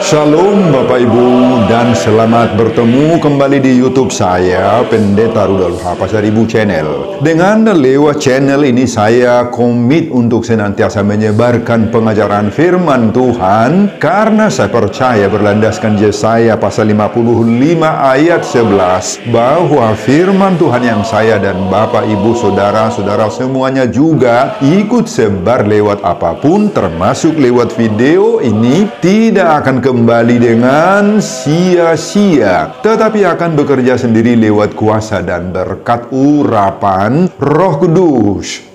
Shalom Bapak Ibu dan selamat bertemu kembali di YouTube saya, Pendeta Rudolf Pasaribu Channel. Dengan lewat channel ini saya komit untuk senantiasa menyebarkan pengajaran firman Tuhan karena saya percaya berlandaskan Yesaya pasal 55 ayat 11 bahwa firman Tuhan yang saya dan Bapak Ibu saudara-saudara semuanya juga ikut sebar lewat apapun termasuk lewat video ini tidak akan kembali dengan sia-sia, tetapi akan bekerja sendiri lewat kuasa dan berkat urapan Roh Kudus.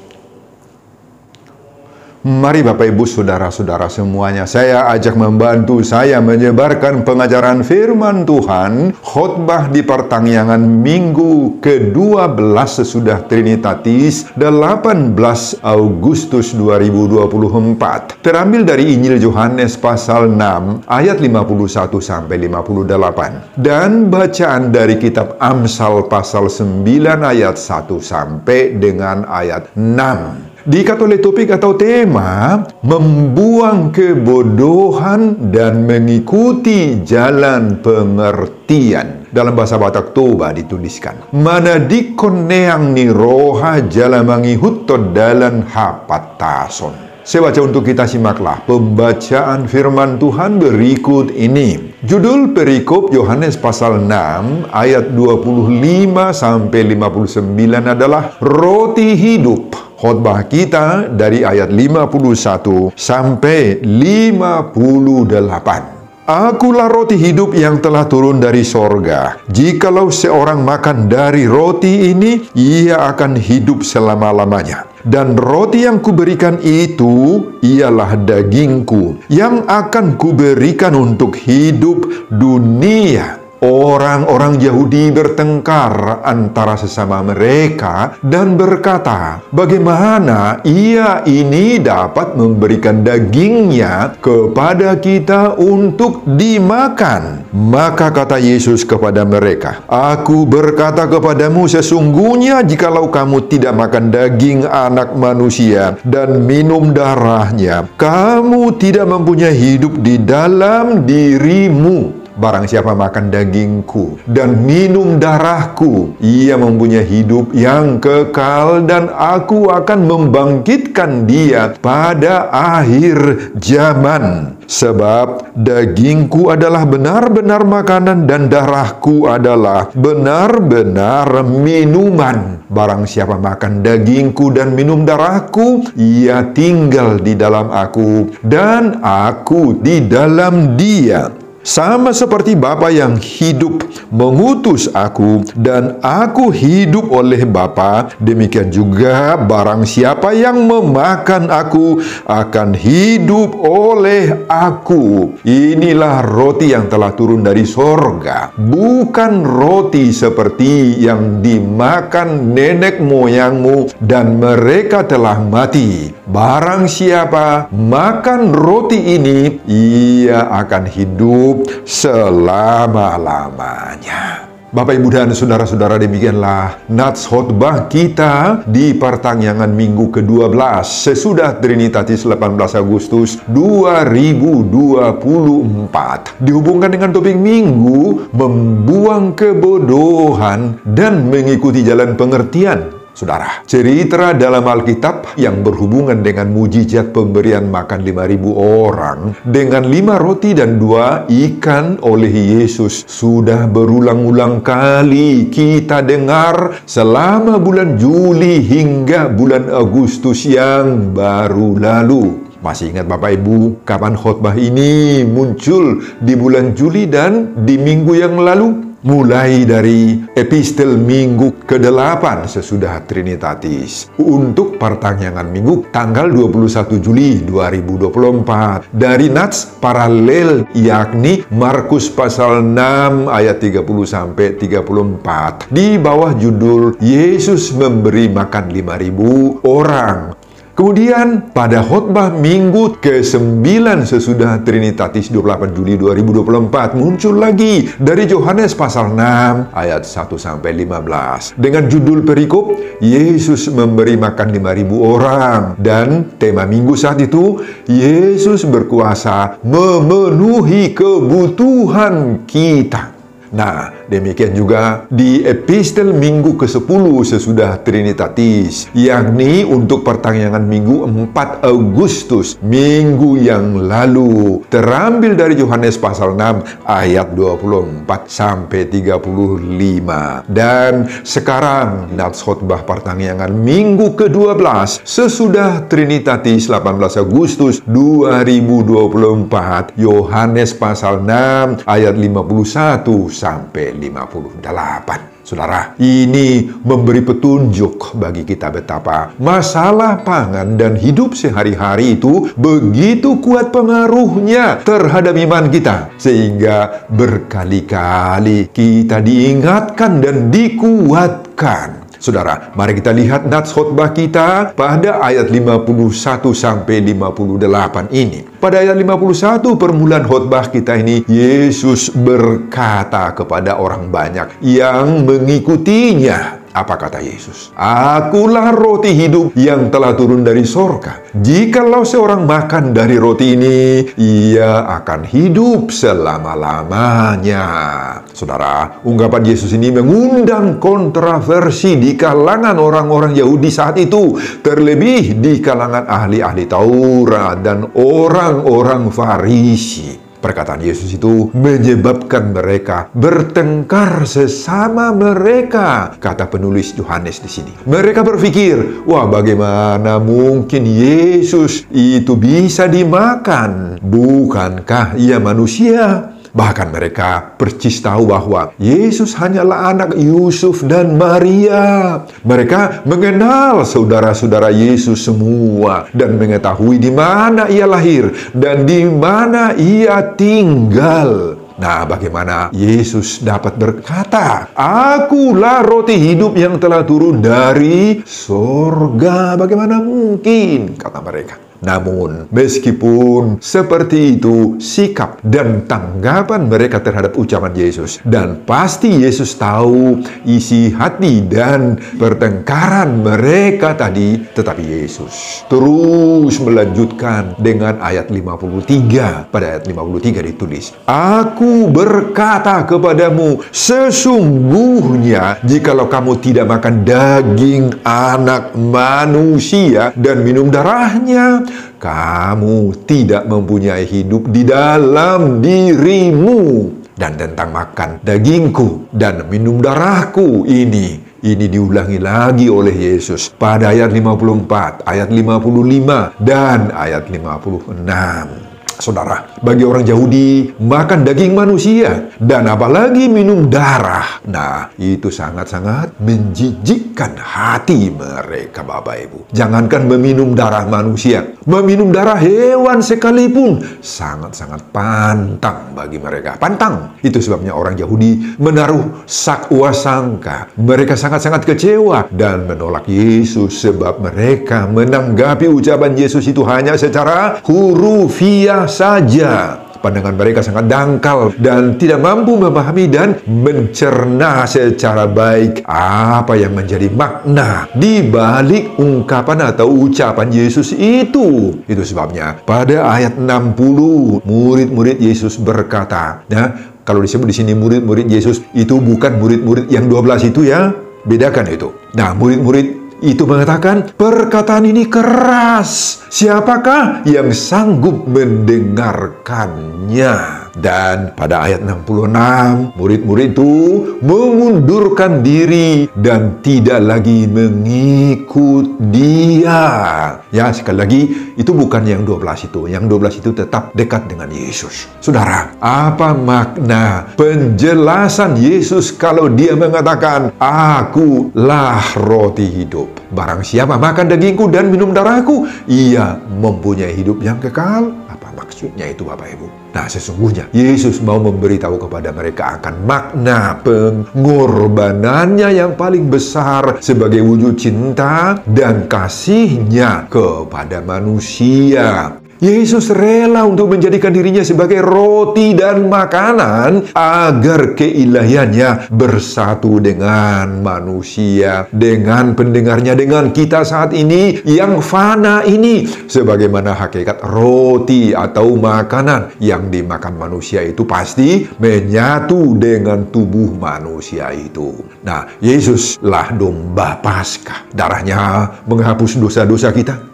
Mari Bapak Ibu saudara-saudara semuanya, saya ajak membantu saya menyebarkan pengajaran firman Tuhan, khotbah di pertangyangan minggu ke-12 sesudah Trinitatis 18 Agustus 2024. Terambil dari Injil Yohanes pasal 6 ayat 51 sampai 58 dan bacaan dari kitab Amsal pasal 9 ayat 1 sampai dengan ayat 6. Diikat oleh topik atau tema membuang kebodohan dan mengikuti jalan pengertian. Dalam bahasa Batak Toba dituliskan, mana dikon neang ni roha jalamangi hutto dalan hapat tason. Saya baca untuk kita, simaklah pembacaan firman Tuhan berikut ini. Judul perikop Yohanes pasal 6 ayat 25 sampai 59 adalah Roti Hidup. Khotbah kita dari ayat 51 sampai 58. Akulah roti hidup yang telah turun dari sorga. Jikalau seorang makan dari roti ini, ia akan hidup selama-lamanya. Dan roti yang kuberikan itu ialah dagingku, yang akan kuberikan untuk hidup dunia. Orang-orang Yahudi bertengkar antara sesama mereka dan berkata, bagaimana ia ini dapat memberikan dagingnya kepada kita untuk dimakan? Maka kata Yesus kepada mereka, aku berkata kepadamu, sesungguhnya jikalau kamu tidak makan daging anak manusia dan minum darahnya, kamu tidak mempunyai hidup di dalam dirimu. Barang siapa makan dagingku dan minum darahku, ia mempunyai hidup yang kekal, dan aku akan membangkitkan dia pada akhir zaman. Sebab dagingku adalah benar-benar makanan dan darahku adalah benar-benar minuman. Barang siapa makan dagingku dan minum darahku, ia tinggal di dalam aku dan aku di dalam dia. Sama seperti Bapa yang hidup mengutus aku dan aku hidup oleh Bapa, demikian juga barang siapa yang memakan aku akan hidup oleh aku. Inilah roti yang telah turun dari sorga, bukan roti seperti yang dimakan nenek moyangmu dan mereka telah mati. Barang siapa makan roti ini, ia akan hidup selama-lamanya. Bapak, Ibu, dan saudara-saudara, demikianlah nats khotbah kita di pertangyangan minggu ke-12 sesudah Trinitatis 18 Agustus 2024. Dihubungkan dengan topik minggu membuang kebodohan dan mengikuti jalan pengertian. Saudara, cerita dalam Alkitab yang berhubungan dengan mujizat pemberian makan 5.000 orang dengan 5 roti dan 2 ikan oleh Yesus sudah berulang-ulang kali kita dengar selama bulan Juli hingga bulan Agustus yang baru lalu. Masih ingat Bapak Ibu kapan khotbah ini muncul di bulan Juli dan di minggu yang lalu? Mulai dari epistel minggu ke-8 sesudah Trinitatis untuk pertangyangan minggu tanggal 21 Juli 2024 dari nats paralel yakni Markus pasal 6 ayat 30 sampai 34 di bawah judul Yesus memberi makan 5.000 orang. Kemudian pada khotbah minggu ke-9 sesudah Trinitatis 28 Juli 2024 muncul lagi dari Yohanes pasal 6 ayat 1-15 dengan judul perikop Yesus memberi makan 5.000 orang, dan tema minggu saat itu Yesus berkuasa memenuhi kebutuhan kita. Nah, demikian juga di epistel minggu ke-10 sesudah Trinitatis, yakni untuk pertanggal minggu 4 Agustus, minggu yang lalu, terambil dari Yohanes pasal 6 ayat 24-35. Dan sekarang nats khotbah pertanggal minggu ke-12 sesudah Trinitatis 18 Agustus 2024, Yohanes pasal 6 ayat 51-58. Saudara, ini memberi petunjuk bagi kita betapa masalah pangan dan hidup sehari-hari itu begitu kuat pengaruhnya terhadap iman kita, sehingga berkali-kali kita diingatkan dan dikuatkan. Saudara, mari kita lihat nats khotbah kita pada ayat 51-58 ini. Pada ayat 51 permulaan khotbah kita ini, Yesus berkata kepada orang banyak yang mengikutinya. Apa kata Yesus? Akulah roti hidup yang telah turun dari sorga. Jikalau seorang makan dari roti ini, ia akan hidup selama-lamanya. Saudara, ungkapan Yesus ini mengundang kontroversi di kalangan orang-orang Yahudi saat itu, terlebih di kalangan ahli-ahli Taurat dan orang-orang Farisi. Perkataan Yesus itu menyebabkan mereka bertengkar sesama mereka, kata penulis Yohanes di sini. Mereka berpikir, wah, bagaimana mungkin Yesus itu bisa dimakan? Bukankah ia manusia? Bahkan mereka percis tahu bahwa Yesus hanyalah anak Yusuf dan Maria. Mereka mengenal saudara-saudara Yesus semua dan mengetahui di mana ia lahir dan di mana ia tinggal. Nah, bagaimana Yesus dapat berkata, "Akulah roti hidup yang telah turun dari sorga"? Bagaimana mungkin, kata mereka. Namun, meskipun seperti itu sikap dan tanggapan mereka terhadap ucapan Yesus, dan pasti Yesus tahu isi hati dan pertengkaran mereka tadi, tetapi Yesus terus melanjutkan dengan ayat 53. Pada ayat 53 ditulis, "Aku berkata kepadamu, sesungguhnya jikalau kamu tidak makan daging anak manusia dan minum darahnya, kamu tidak mempunyai hidup di dalam dirimu. Dan tentang makan dagingku dan minum darahku ini diulangi lagi oleh Yesus pada ayat 54, ayat 55, dan ayat 56. Saudara, bagi orang Yahudi, makan daging manusia dan apalagi minum darah, nah, itu sangat-sangat menjijikkan hati mereka, Bapak Ibu. Jangankan meminum darah manusia, meminum darah hewan sekalipun sangat-sangat pantang bagi mereka. Pantang. Itu sebabnya orang Yahudi menaruh sakwa sangka. Mereka sangat-sangat kecewa dan menolak Yesus sebab mereka menanggapi ucapan Yesus itu hanya secara hurufiah saja. Pandangan mereka sangat dangkal dan tidak mampu memahami dan mencerna secara baik apa yang menjadi makna di balik ungkapan atau ucapan Yesus itu. Itu sebabnya pada ayat 60 murid-murid Yesus berkata, nah, kalau disebut di sini murid-murid Yesus itu bukan murid-murid yang 12 itu ya, bedakan itu. Nah, murid-murid itu mengatakan, perkataan ini keras. Siapakah yang sanggup mendengarkannya? Dan pada ayat 66, murid-murid itu mengundurkan diri dan tidak lagi mengikut dia. Ya, sekali lagi, itu bukan yang 12 itu. Yang 12 itu tetap dekat dengan Yesus. Saudara, apa makna penjelasan Yesus kalau dia mengatakan, "Akulah roti hidup. Barang siapa makan dagingku dan minum darahku, ia mempunyai hidup yang kekal." Apa maksudnya itu Bapak Ibu. Nah, sesungguhnya Yesus mau memberitahu kepada mereka akan makna pengorbanannya yang paling besar sebagai wujud cinta dan kasihnya kepada manusia. Yesus rela untuk menjadikan dirinya sebagai roti dan makanan agar keilahiannya bersatu dengan manusia, dengan pendengarnya, dengan kita saat ini yang fana ini. Sebagaimana hakikat roti atau makanan yang dimakan manusia itu pasti menyatu dengan tubuh manusia itu. Nah, Yesuslah domba Paskah. Darahnya menghapus dosa-dosa kita.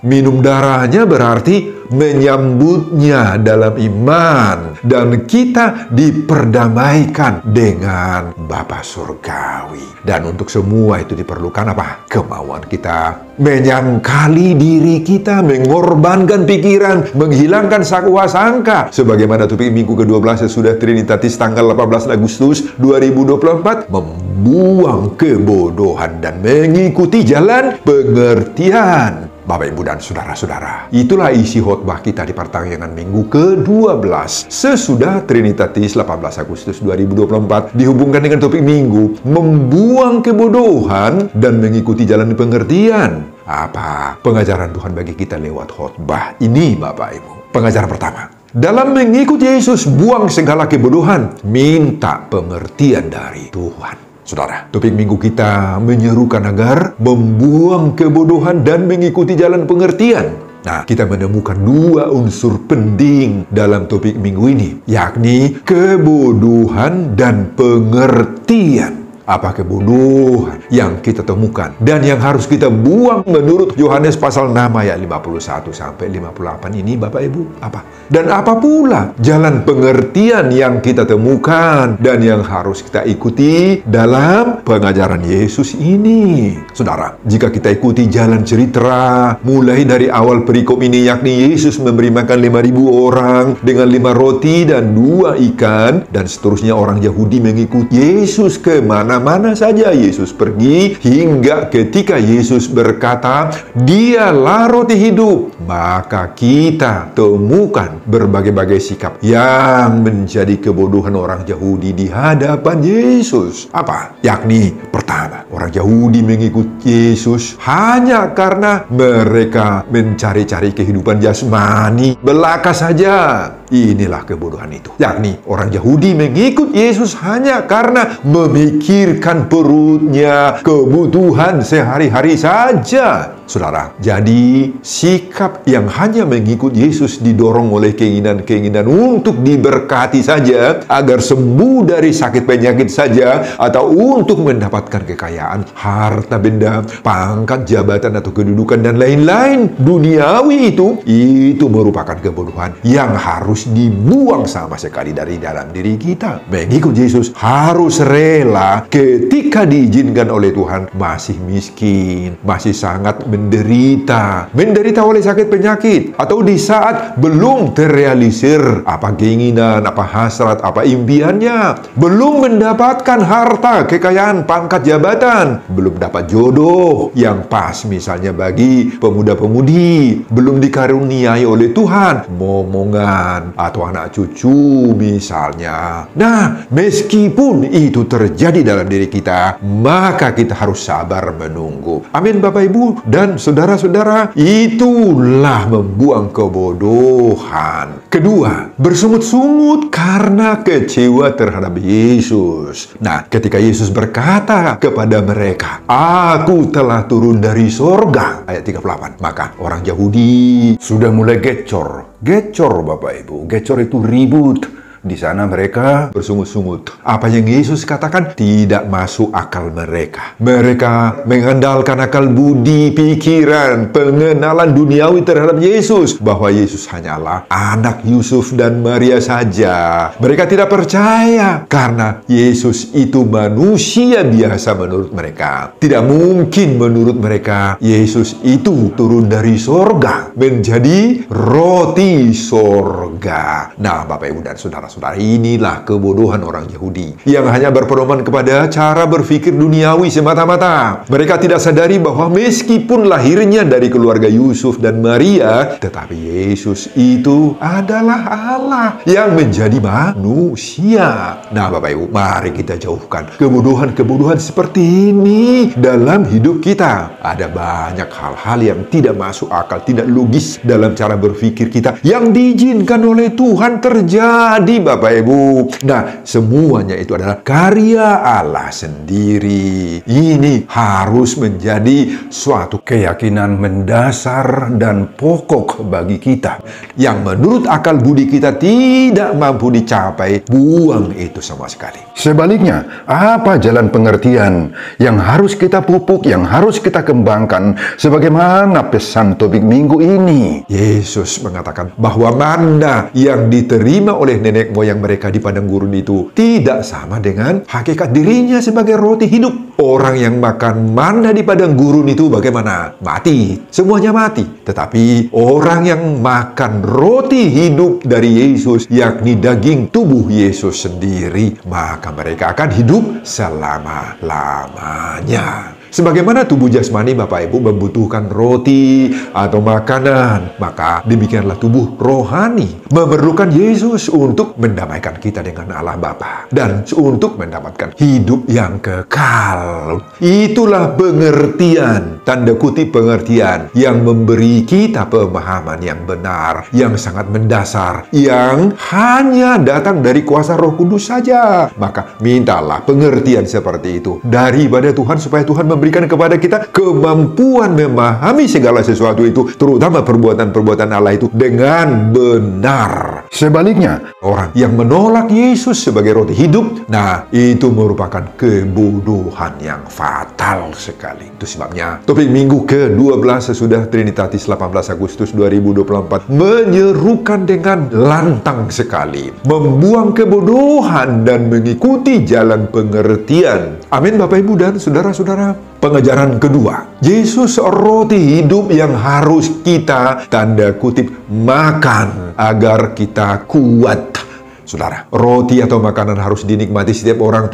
Minum darahnya berarti menyambutnya dalam iman, dan kita diperdamaikan dengan Bapa Surgawi. Dan untuk semua itu diperlukan apa? Kemauan kita menyangkali diri kita, mengorbankan pikiran, menghilangkan sakwa sangka. Sebagaimana topik minggu ke-12 sesudah Trinitatis tanggal 18 Agustus 2024, membuang kebodohan dan mengikuti jalan pengertian. Bapak, Ibu, dan saudara-saudara, itulah isi khotbah kita di pertengahan minggu ke-12 sesudah Trinitatis 18 Agustus 2024 dihubungkan dengan topik minggu membuang kebodohan dan mengikuti jalan pengertian. Apa pengajaran Tuhan bagi kita lewat khotbah ini, Bapak Ibu? Pengajaran pertama, dalam mengikuti Yesus, buang segala kebodohan, minta pengertian dari Tuhan. Saudara, topik minggu kita menyerukan agar membuang kebodohan dan mengikuti jalan pengertian. Nah, kita menemukan dua unsur penting dalam topik minggu ini, yakni kebodohan dan pengertian. Apa kebodohan yang kita temukan dan yang harus kita buang menurut Yohanes pasal 6 ayat 51 sampai 58 ini, Bapak Ibu? Apa? Dan apa pula jalan pengertian yang kita temukan dan yang harus kita ikuti dalam pengajaran Yesus ini? Saudara, jika kita ikuti jalan cerita mulai dari awal perikop ini, yakni Yesus memberi makan 5.000 orang dengan 5 roti dan 2 ikan, dan seterusnya orang Yahudi mengikuti Yesus kemana-mana saja Yesus pergi, hingga ketika Yesus berkata, "Dialah roti hidup," maka kita temukan berbagai-bagai sikap yang menjadi kebodohan orang Yahudi di hadapan Yesus. Apa? Yakni pertama, orang Yahudi mengikuti Yesus hanya karena mereka mencari-cari kehidupan jasmani belaka saja. Inilah kebodohan itu. Yakni orang Yahudi mengikut Yesus hanya karena memikirkan perutnya, kebutuhan sehari-hari saja. Saudara, jadi sikap yang hanya mengikut Yesus didorong oleh keinginan-keinginan untuk diberkati saja, agar sembuh dari sakit penyakit saja, atau untuk mendapatkan kekayaan, harta benda, pangkat, jabatan, atau kedudukan, dan lain-lain duniawi itu merupakan kebodohan yang harus dibuang sama sekali dari dalam diri kita. Mengikut Yesus harus rela ketika diizinkan oleh Tuhan masih miskin, masih sangat menderita oleh sakit penyakit, atau di saat belum terrealisir apa keinginan, apa hasrat, apa impiannya, belum mendapatkan harta, kekayaan, pangkat, jabatan, belum dapat jodoh yang pas misalnya bagi pemuda-pemudi, belum dikaruniai oleh Tuhan momongan atau anak cucu misalnya. Nah, meskipun itu terjadi dalam diri kita, maka kita harus sabar menunggu. Amin, Bapak Ibu dan saudara-saudara, itulah membuang kebodohan. Kedua, bersungut-sungut karena kecewa terhadap Yesus. Nah, ketika Yesus berkata kepada mereka, "Aku telah turun dari sorga," ayat 38, maka orang Yahudi sudah mulai gecor. Gecor, Bapak Ibu. Gecor itu ribut. Di sana mereka bersungut-sungut. Apa yang Yesus katakan tidak masuk akal mereka. Mereka mengandalkan akal budi, pikiran, pengenalan duniawi terhadap Yesus, bahwa Yesus hanyalah anak Yusuf dan Maria saja. Mereka tidak percaya karena Yesus itu manusia biasa menurut mereka. Tidak mungkin menurut mereka Yesus itu turun dari sorga menjadi roti sorga. Nah, Bapak Ibu dan saudara, saudara, inilah kebodohan orang Yahudi yang hanya berpedoman kepada cara berpikir duniawi semata-mata. Mereka tidak sadari bahwa meskipun lahirnya dari keluarga Yusuf dan Maria, tetapi Yesus itu adalah Allah yang menjadi manusia. Nah, Bapak Ibu, mari kita jauhkan kebodohan-kebodohan seperti ini dalam hidup kita. Ada banyak hal-hal yang tidak masuk akal, tidak logis dalam cara berpikir kita yang diizinkan oleh Tuhan terjadi, Bapak Ibu. Nah, semuanya itu adalah karya Allah sendiri. Ini harus menjadi suatu keyakinan mendasar dan pokok bagi kita yang menurut akal budi kita tidak mampu dicapai. Buang itu sama sekali. Sebaliknya, apa jalan pengertian yang harus kita pupuk, yang harus kita kembangkan sebagaimana pesan topik minggu ini? Yesus mengatakan bahwa manna yang diterima oleh nenek moyang mereka di padang gurun itu tidak sama dengan hakikat dirinya sebagai roti hidup. Orang yang makan manna di padang gurun itu bagaimana? Mati. Semuanya mati. Tetapi orang yang makan roti hidup dari Yesus, yakni daging tubuh Yesus sendiri, maka mereka akan hidup selama-lamanya. Sebagaimana tubuh jasmani Bapak Ibu membutuhkan roti atau makanan, maka demikianlah tubuh rohani memerlukan Yesus untuk mendamaikan kita dengan Allah Bapa dan untuk mendapatkan hidup yang kekal. Itulah pengertian, tanda kutip pengertian, yang memberi kita pemahaman yang benar, yang sangat mendasar, yang hanya datang dari kuasa Roh Kudus saja. Maka mintalah pengertian seperti itu daripada Tuhan, supaya Tuhan memberikan kepada kita kemampuan memahami segala sesuatu itu, terutama perbuatan-perbuatan Allah itu dengan benar. Sebaliknya, orang yang menolak Yesus sebagai roti hidup, nah itu merupakan kebodohan yang fatal sekali. Itu sebabnya topik minggu ke-12 sesudah Trinitatis 18 Agustus 2024 menyerukan dengan lantang sekali, membuang kebodohan dan mengikuti jalan pengertian. Amin, Bapak Ibu dan saudara-saudara. Pengajaran kedua, Yesus roti hidup yang harus kita tanda kutip makan agar kita kuat. Saudara, roti atau makanan harus dinikmati setiap orang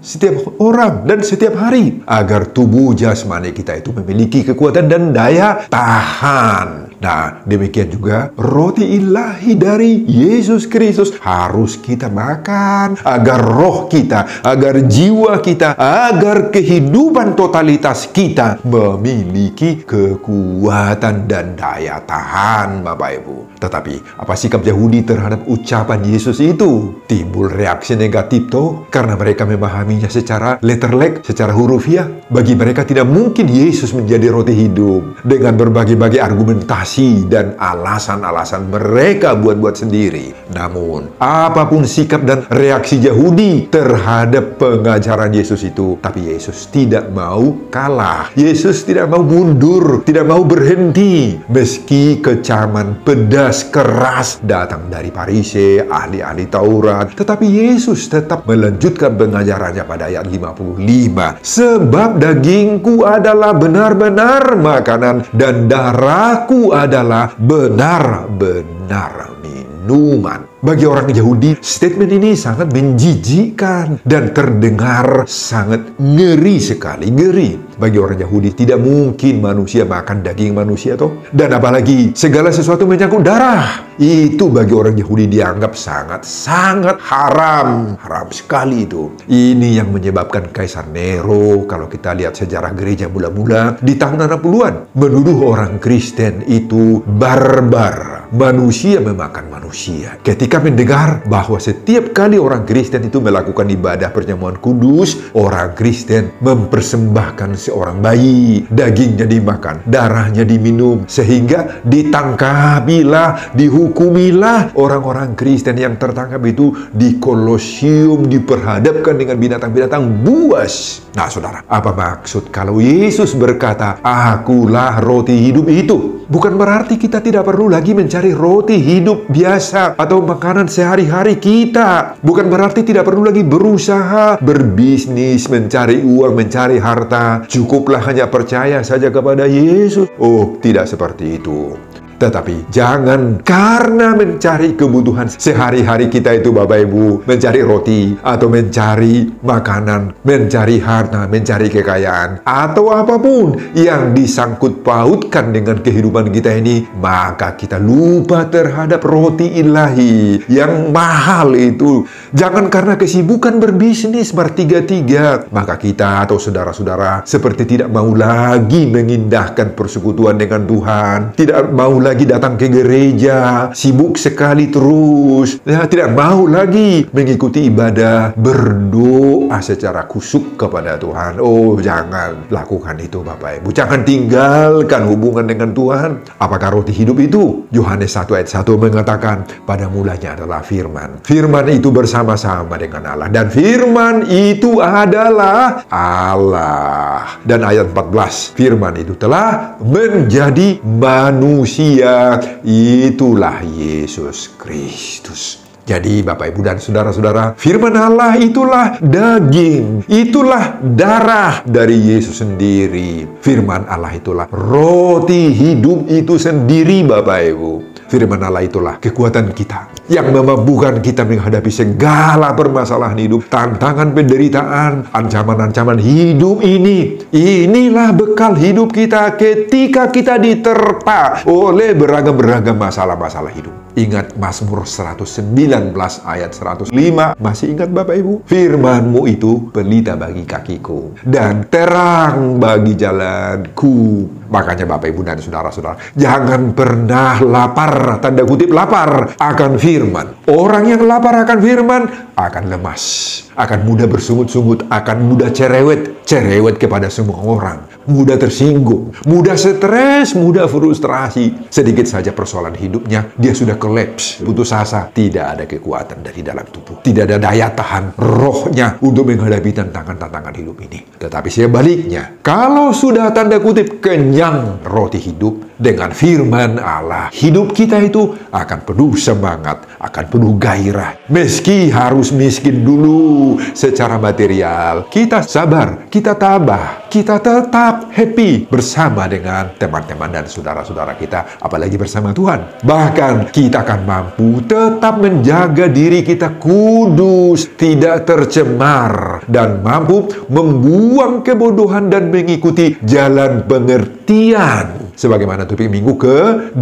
setiap orang dan setiap hari, agar tubuh jasmani kita itu memiliki kekuatan dan daya tahan. Nah, demikian juga roti ilahi dari Yesus Kristus harus kita makan agar roh kita, agar jiwa kita, agar kehidupan totalitas kita memiliki kekuatan dan daya tahan, Bapak Ibu. Tetapi apa sikap Yahudi terhadap ucapan Yesus itu? Timbul reaksi negatif karena mereka memahaminya secara letterlek, secara hurufiah. Bagi mereka tidak mungkin Yesus menjadi roti hidup. Dengan berbagai-bagai argumentasi dan alasan-alasan mereka buat-buat sendiri. Namun, apapun sikap dan reaksi Yahudi terhadap pengajaran Yesus itu, tapi Yesus tidak mau kalah. Yesus tidak mau mundur, tidak mau berhenti. Meski kecaman pedas keras datang dari Farisi, ahli-ahli Taurat, tetapi Yesus tetap melanjutkan pengajarannya pada ayat 55. Sebab dagingku adalah benar-benar makanan dan darahku adalah benar-benar minuman. Bagi orang Yahudi, statement ini sangat menjijikkan dan terdengar sangat ngeri sekali, ngeri. Bagi orang Yahudi tidak mungkin manusia makan daging manusia dan apalagi segala sesuatu menyangkut darah. Itu bagi orang Yahudi dianggap sangat haram, haram sekali itu. Ini yang menyebabkan Kaisar Nero, kalau kita lihat sejarah gereja mula-mula di tahun 60-an, menuduh orang Kristen itu barbar. Manusia memakan manusia. Ketika mendengar bahwa setiap kali orang Kristen itu melakukan ibadah perjamuan kudus, orang Kristen mempersembahkan seorang bayi, dagingnya dimakan, darahnya diminum, sehingga ditangkapilah, dihukumilah orang-orang Kristen yang tertangkap itu di Kolosium, diperhadapkan dengan binatang-binatang buas. Nah, saudara, apa maksud kalau Yesus berkata, "Akulah roti hidup" itu? Bukan berarti kita tidak perlu lagi mencari roti hidup biasa atau makanan sehari-hari kita. Bukan berarti tidak perlu lagi berusaha, berbisnis, mencari uang, mencari harta. Cukuplah hanya percaya saja kepada Yesus. Oh, tidak seperti itu. Tetapi jangan karena mencari kebutuhan sehari-hari kita itu Bapak Ibu, mencari roti atau mencari makanan, mencari harta, mencari kekayaan, atau apapun yang disangkut pautkan dengan kehidupan kita ini, maka kita lupa terhadap roti ilahi yang mahal itu. Jangan karena kesibukan berbisnis bertiga-tiga, maka kita atau saudara-saudara seperti tidak mau lagi mengindahkan persekutuan dengan Tuhan, tidak mau lagi datang ke gereja, sibuk sekali terus, ya, tidak mau lagi mengikuti ibadah, berdoa secara kusuk kepada Tuhan. Oh, jangan lakukan itu Bapak Ibu. Jangan tinggalkan hubungan dengan Tuhan. Apakah roti hidup itu? Yohanes 1 ayat 1 mengatakan, pada mulanya adalah firman. Firman itu bersama-sama dengan Allah, dan firman itu adalah Allah. Dan ayat 14, firman itu telah menjadi manusia, itulah Yesus Kristus. Jadi Bapak Ibu dan saudara-saudara, firman Allah itulah daging, itulah darah dari Yesus sendiri. Firman Allah itulah roti hidup itu sendiri Bapak Ibu. Firman Allah itulah kekuatan kita yang memampukan kita menghadapi segala permasalahan hidup, tantangan, penderitaan, ancaman-ancaman hidup ini. Inilah bekal hidup kita ketika kita diterpa oleh beragam-beragam masalah-masalah hidup. Ingat Mazmur 119 ayat 105. Masih ingat Bapak Ibu? Firman-Mu itu pelita bagi kakiku dan terang bagi jalanku. Makanya Bapak Ibu dan saudara-saudara, jangan pernah lapar, tanda kutip lapar, akan firman. Orang yang lapar akan firman akan lemas, akan mudah bersungut-sungut, akan mudah cerewet kepada semua orang, mudah tersinggung, mudah stres, mudah frustrasi. Sedikit saja persoalan hidupnya, dia sudah kolaps, putus asa, tidak ada kekuatan dari dalam tubuh, tidak ada daya tahan rohnya untuk menghadapi tantangan-tantangan hidup ini. Tetapi sebaliknya, kalau sudah tanda kutip kenyang roti hidup dengan firman Allah, hidup kita itu akan penuh semangat, akan penuh gairah. Meski harus miskin dulu secara material, kita sabar, kita tabah, kita tetap happy bersama dengan teman-teman dan saudara-saudara kita, apalagi bersama Tuhan. Bahkan kita akan mampu tetap menjaga diri kita kudus, tidak tercemar, dan mampu membuang kebodohan dan mengikuti jalan pengertian. Sebagaimana topik minggu ke-12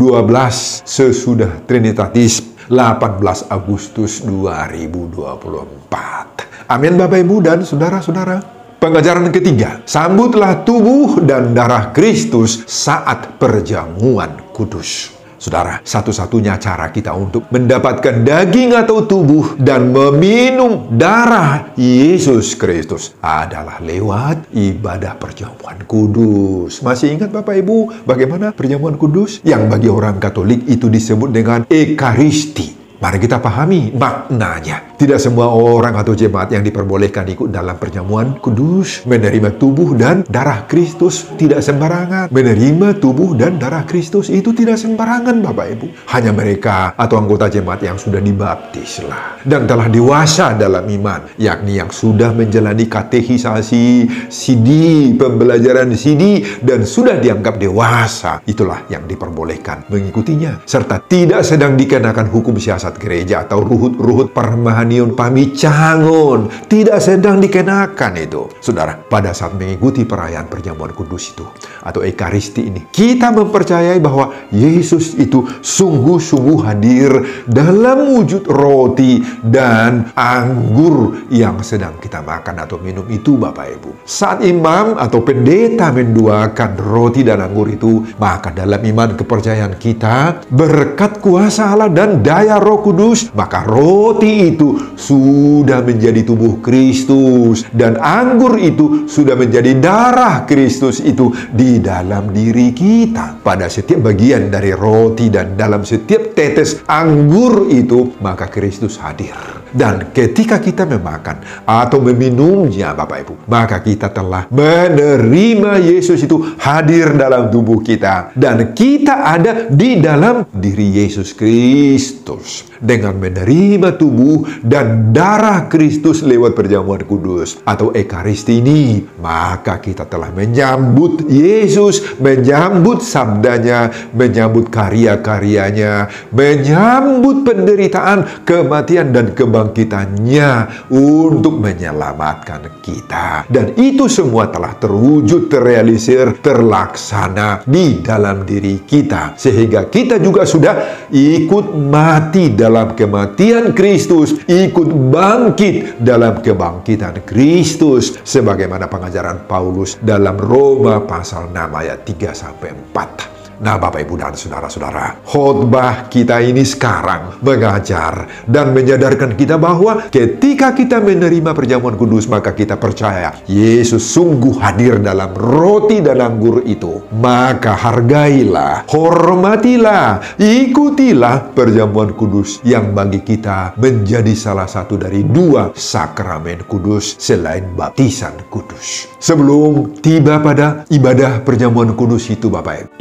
sesudah Trinitatis 18 Agustus 2024. Amin Bapak Ibu dan saudara-saudara. Pengajaran ketiga, sambutlah tubuh dan darah Kristus saat perjamuan kudus. Saudara, satu-satunya cara kita untuk mendapatkan daging atau tubuh dan meminum darah Yesus Kristus adalah lewat ibadah perjamuan kudus. Masih ingat Bapak Ibu bagaimana perjamuan kudus? Yang bagi orang Katolik itu disebut dengan Ekaristi. Mari kita pahami maknanya. Tidak semua orang atau jemaat yang diperbolehkan ikut dalam perjamuan kudus. Menerima tubuh dan darah Kristus tidak sembarangan. Menerima tubuh dan darah Kristus itu tidak sembarangan Bapak Ibu. Hanya mereka atau anggota jemaat yang sudah dibaptis lah, dan telah dewasa dalam iman, yakni yang sudah menjalani katekisasi, CD, pembelajaran CD, dan sudah dianggap dewasa. Itulah yang diperbolehkan mengikutinya, serta tidak sedang dikenakan hukum siasat gereja atau ruhut-ruhut permahaniun pamicangun, tidak sedang dikenakan itu. Saudara, pada saat mengikuti perayaan perjamuan kudus itu atau Ekaristi ini, kita mempercayai bahwa Yesus itu sungguh-sungguh hadir dalam wujud roti dan anggur yang sedang kita makan atau minum itu Bapak Ibu. Saat imam atau pendeta menduakan roti dan anggur itu, maka dalam iman kepercayaan kita, berkat kuasa Allah dan daya Roh Kudus, maka roti itu sudah menjadi tubuh Kristus dan anggur itu sudah menjadi darah Kristus itu di dalam diri kita. Pada setiap bagian dari roti dan dalam setiap tetes anggur itu, maka Kristus hadir. Dan ketika kita memakan atau meminumnya Bapak Ibu, maka kita telah menerima Yesus itu hadir dalam tubuh kita, dan kita ada di dalam diri Yesus Kristus. Dengan menerima tubuh dan darah Kristus lewat perjamuan kudus atau Ekaristi ini, maka kita telah menyambut Yesus, menyambut sabdanya, menyambut karya-karyanya, menyambut penderitaan, kematian, dan kebangkitannya untuk menyelamatkan kita. Dan itu semua telah terwujud, terrealisir, terlaksana di dalam diri kita, sehingga kita juga sudah ikut mati dalam kematian Kristus, ikut bangkit dalam kebangkitan Kristus, sebagaimana pengajaran Paulus dalam Roma pasal 6 ayat 3-4. Nah, Bapak, Ibu, dan saudara-saudara, khotbah kita ini sekarang mengajar dan menyadarkan kita bahwa ketika kita menerima perjamuan kudus, maka kita percaya Yesus sungguh hadir dalam roti dan anggur itu. Maka hargailah, hormatilah, ikutilah perjamuan kudus yang bagi kita menjadi salah satu dari dua sakramen kudus selain baptisan kudus. Sebelum tiba pada ibadah perjamuan kudus itu, Bapak,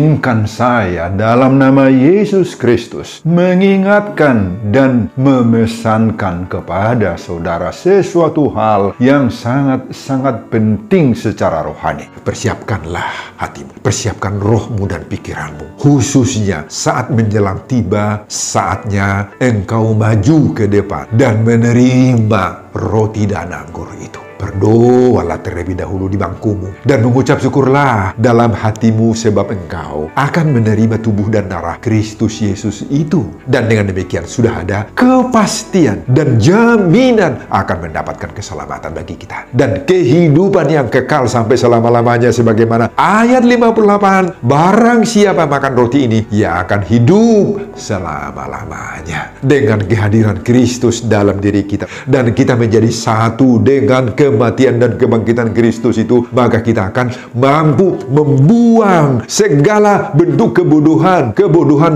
Izinkan saya dalam nama Yesus Kristus mengingatkan dan memesankan kepada saudara sesuatu hal yang sangat-sangat penting secara rohani. Persiapkanlah hatimu, persiapkan rohmu dan pikiranmu, khususnya saat menjelang tiba saatnya engkau maju ke depan dan menerima roti dan anggur itu. Berdoalah terlebih dahulu di bangkumu dan mengucap syukurlah dalam hatimu, sebab engkau akan menerima tubuh dan darah Kristus Yesus itu. Dan dengan demikian sudah ada kepastian dan jaminan akan mendapatkan keselamatan bagi kita dan kehidupan yang kekal sampai selama-lamanya, sebagaimana ayat 58, barang siapa makan roti ini, ia akan hidup selama-lamanya. Dengan kehadiran Kristus dalam diri kita dan kita menjadi satu dengan kematian dan kebangkitan Kristus itu, maka kita akan mampu membuang segala bentuk kebodohan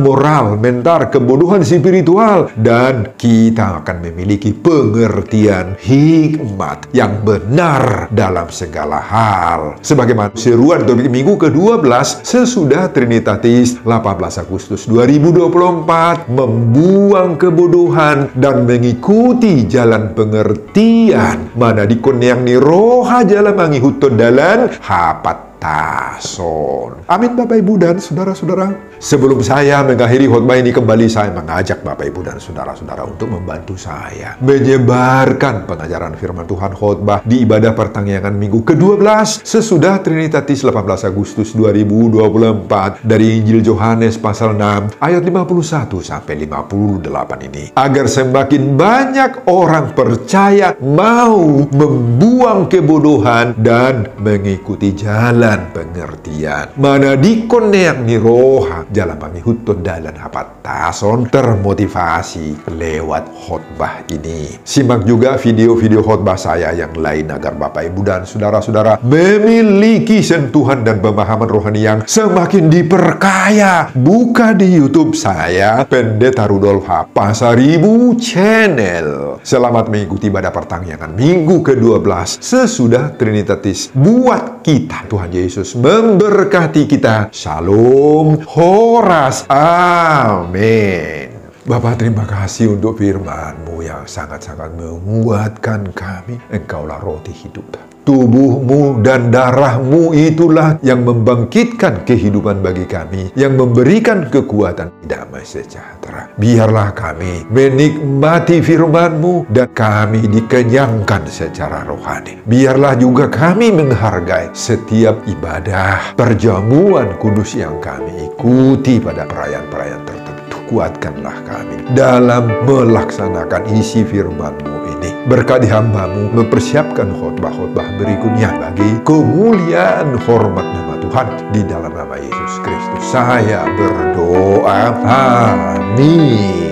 moral, mental, kebodohan spiritual, dan kita akan memiliki pengertian hikmat yang benar dalam segala hal. Sebagaimana seruan topik minggu ke-12 sesudah Trinitatis 18 Agustus 2024, membuang kebodohan dan mengikuti jalan pengertian mana dikon yang ni roha jalan mangihutun dalan hapat tason. Amin, Bapak, Ibu, dan saudara-saudara. Sebelum saya mengakhiri khotbah ini kembali, saya mengajak Bapak, Ibu, dan saudara-saudara untuk membantu saya menyebarkan pengajaran firman Tuhan khotbah di ibadah pertanggihan minggu ke-12 sesudah Trinitatis 18 Agustus 2024 dari Injil Yohanes pasal 6 ayat 51-58 ini, agar semakin banyak orang percaya mau membuang kebodohan dan mengikuti jalan pengertian mana dikon yang ni roha jalan pangihutun dalan hapat tason, termotivasi lewat khotbah ini. Simak juga video-video khotbah saya yang lain agar Bapak, Ibu, dan saudara-saudara memiliki sentuhan dan pemahaman rohani yang semakin diperkaya. Buka di YouTube saya, Pendeta Rudolf H. Pasaribu Channel. Selamat mengikuti ibadah pertanggihan minggu ke-12 sesudah Trinitatis. Buat kita, Tuhan Yesus memberkati kita. Shalom, horas, amin. Bapa, terima kasih untuk firman-Mu yang sangat-sangat menguatkan kami. Engkaulah roti hidup. Tubuh-Mu dan darah-Mu itulah yang membangkitkan kehidupan bagi kami, yang memberikan kekuatan damai sejahtera. Biarlah kami menikmati firman-Mu dan kami dikenyangkan secara rohani. Biarlah juga kami menghargai setiap ibadah perjamuan kudus yang kami ikuti pada perayaan-perayaan tertentu. Kuatkanlah kami dalam melaksanakan isi firman-Mu ini. Berkati hamba-Mu mempersiapkan khotbah-khotbah berikutnya bagi kemuliaan hormat nama Tuhan. Di dalam nama Yesus Kristus saya berdoa. Amin.